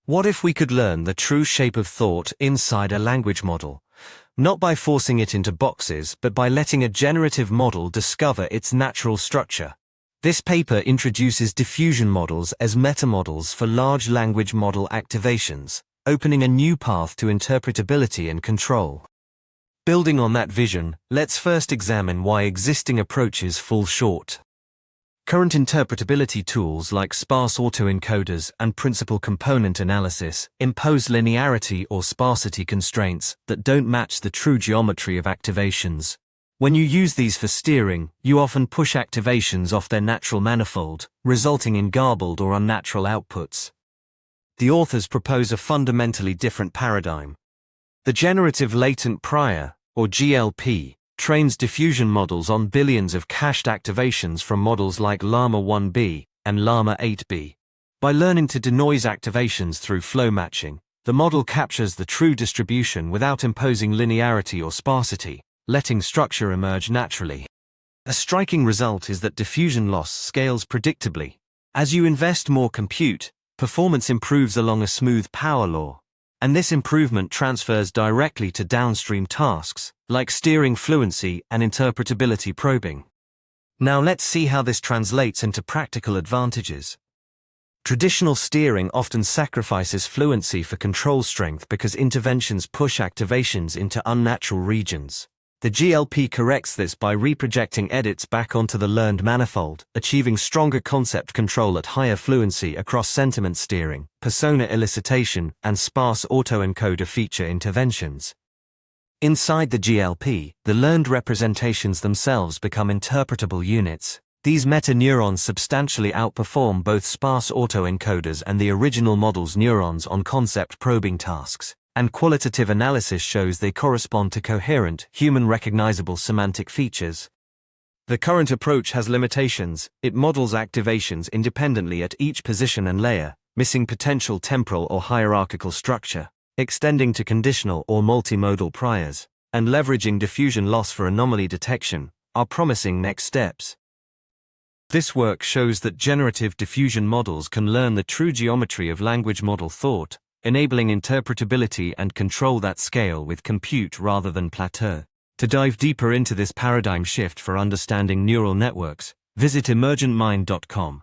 What if we could learn the true shape of thought inside a language model? Not by forcing it into boxes, but by letting a generative model discover its natural structure. This paper introduces diffusion models as metamodels for large language model activations, opening a new path to interpretability and control. Building on that vision, let's first examine why existing approaches fall short. Current interpretability tools like sparse autoencoders and principal component analysis impose linearity or sparsity constraints that don't match the true geometry of activations. When you use these for steering, you often push activations off their natural manifold, resulting in garbled or unnatural outputs. The authors propose a fundamentally different paradigm. The Generative Latent Prior, or GLP, trains diffusion models on billions of cached activations from models like Llama 1B and Llama 8B. By learning to denoise activations through flow matching, the model captures the true distribution without imposing linearity or sparsity, letting structure emerge naturally. A striking result is that diffusion loss scales predictably. As you invest more compute, performance improves along a smooth power law. And this improvement transfers directly to downstream tasks, like steering fluency and interpretability probing. Now let's see how this translates into practical advantages. Traditional steering often sacrifices fluency for control strength because interventions push activations into unnatural regions. The GLP corrects this by reprojecting edits back onto the learned manifold, achieving stronger concept control at higher fluency across sentiment steering, persona elicitation, and sparse autoencoder feature interventions. Inside the GLP, the learned representations themselves become interpretable units. These meta-neurons substantially outperform both sparse autoencoders and the original model's neurons on concept probing tasks. And qualitative analysis shows they correspond to coherent, human-recognizable semantic features. The current approach has limitations. It models activations independently at each position and layer, missing potential temporal or hierarchical structure, extending to conditional or multimodal priors, and leveraging diffusion loss for anomaly detection, are promising next steps. This work shows that generative diffusion models can learn the true geometry of language model thought, enabling interpretability and control that scale with compute rather than plateau. To dive deeper into this paradigm shift for understanding neural networks, visit emergentmind.com.